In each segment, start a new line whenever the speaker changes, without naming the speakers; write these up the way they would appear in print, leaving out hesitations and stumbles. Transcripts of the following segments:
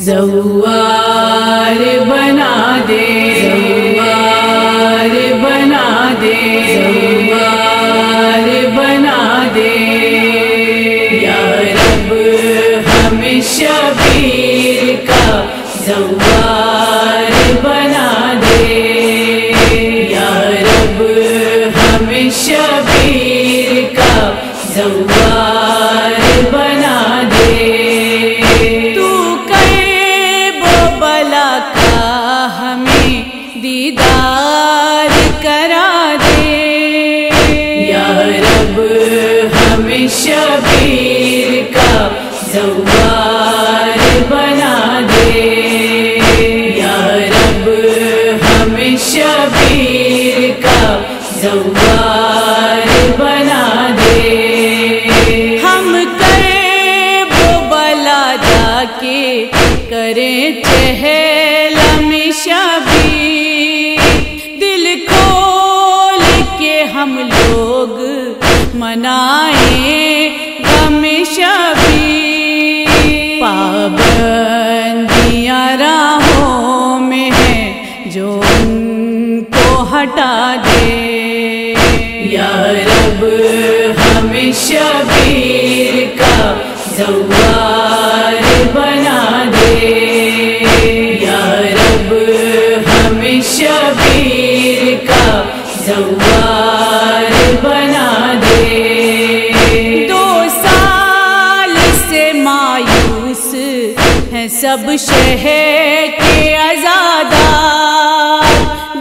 زوار بنا دے، زوار بنا دے، زوار بنا دے یا رب، ہمیں شبیر کا زوار بنا دے یا رب، ہمیں شبیر کا زوار بنا دے۔ دیدار کرا دے یا رب، ہمیں شبیر کا زوار بنا دے یا رب، ہمیں شبیر کا زوار بنا دے۔ ہم کریں وہ بلا جا کے کریں چہل میں شبیر، دل کھول کے ہم لوگ منائیں غم شبیر۔ پابندیاں راہوں میں ہیں جو ان کو ہٹا دے یا رب، ہمیں شبیر کا زوار بنا دے یا رب، ہمیں شبیر کا زوار بنا دے۔ 2 سال سے مایوس ہیں سب شہر کے عزادار،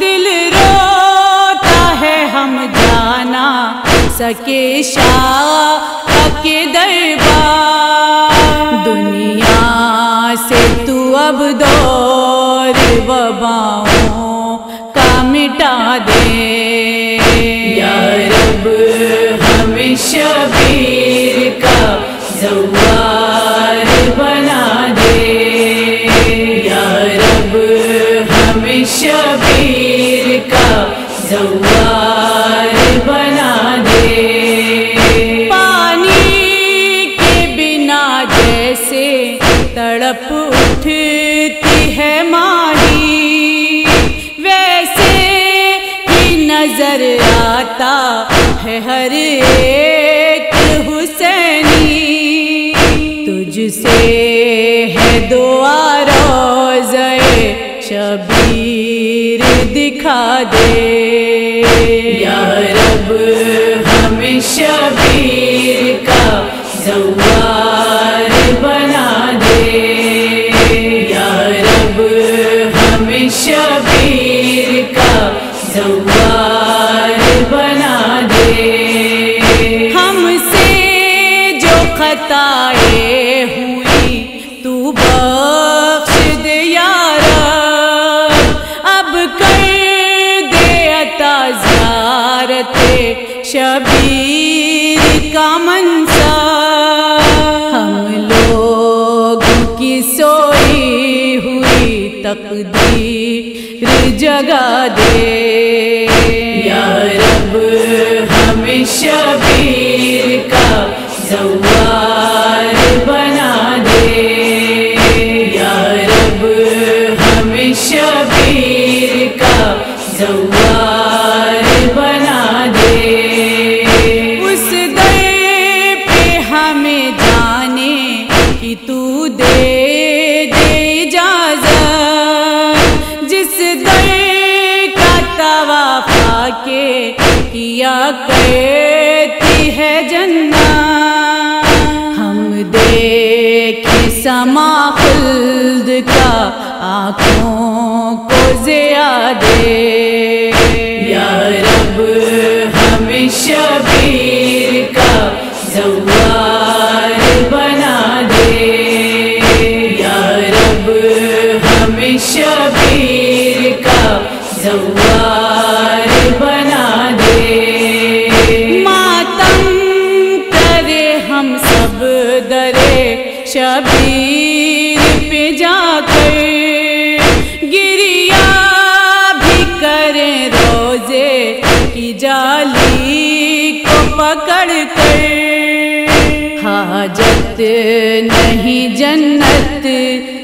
دل روتا ہے ہم جانا سکے شاہ کے دربار۔ دنیا سے تو اب دور وباؤں کا مٹا دے یا رب، ہمیں شبیر کا زوار بنا دے یا رب، ہمیں شبیر کا زوار بنا دے۔ پانی کے بنا جیسے تڑپ اٹھتی ہے ماہی، ویسے ہی نظر آتا ہے ہر ایک حسینی۔ تجھ سے ہے دعا روضہ شبیر دکھا دے یا رب، ہمیں شبیر کا زوار بنا دے یا رب، ہمیں شبیر کا زوار بنا دے۔ ہم سے جو خطائیں ہوئی تو بخش دے یا رب، اب کر دے عطا زیارت شبیر کا منصب۔ ہم لوگ کی سوئی ہوئی تقدیر جگا دے یا رب، ہمیں شبیر کا زوار بنا دے یا رب، ہمیں شبیر کا زوار بنا دے۔ اس در پہ ہمیں جانے کی تو دے اجازت، جس در کا طواف کے کیا کرتی ہے جنت۔ ہم دیکھیں سما خلد کا آنکھوں کو ضیا دے یا رب، ہمیں شبیر کا زوار بنا دے یا رب، ہمیں شبیر کا زوار بنا دے۔ ماتم کرے ہم سب درے شبیر پہ جا کر، گریا بھی کریں روزے کی جالی کو پکڑ کر۔ حاجت نہیں جنت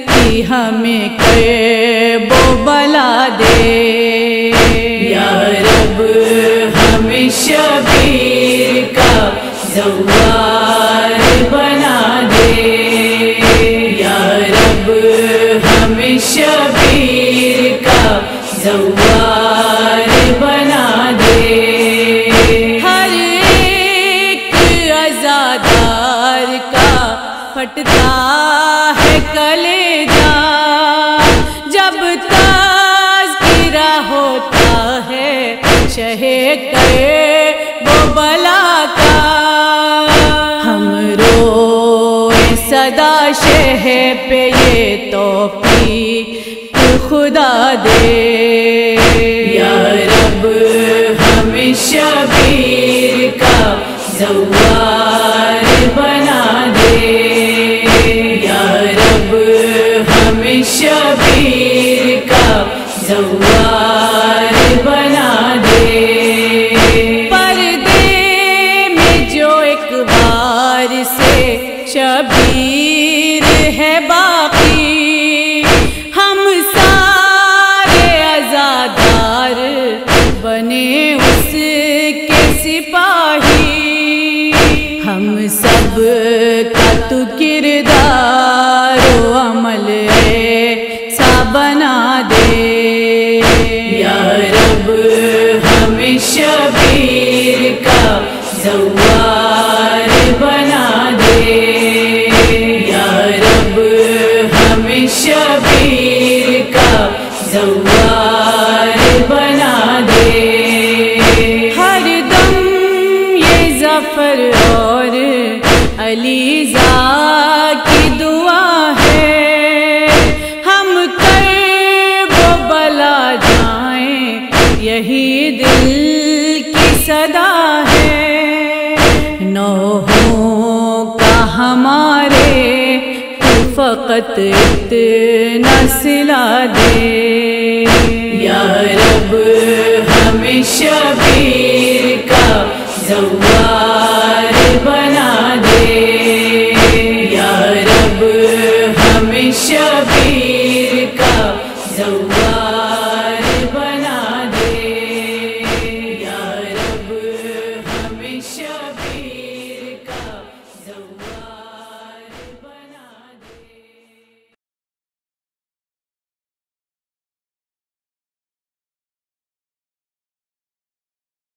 کی ہمیں کرب و بلا دے یا رب ہمیں شبیر کا زوار بنا دے یا رب ہمیں شبیر کا زوار بنا دے ہر ایک عزادار کا پھٹتا ہے کلیجہ جب تذکرہ ہوتا ہے شہ کرب و بلا کا ہم روئے صدا شہ پہ یہ توفیق خدا دے یا رب ہمیں شبیر کا زوار بنا دے یا رب ہمیں شبیر کا زوار بنا دے پردے میں جو ایک بار سے شبیر ہے باقی ہم سارے عزادار بنے اس کے سپاہی ہم سب کا تو کردار و عمل ایسا بنا دے یا رب ہمیں شبیر کا زوار بنا دے یا رب ہمیں شبیر کا زوار بنا دے ہر دم یہ ظفر اور علیزا کی دعا ہے ہم کرب و بلا جائیں یہی دل کی صدا ہے نوحوں کا ہمارے تو فقط اتنا صلہ دے یا رب ہمیں شبیر کا زوار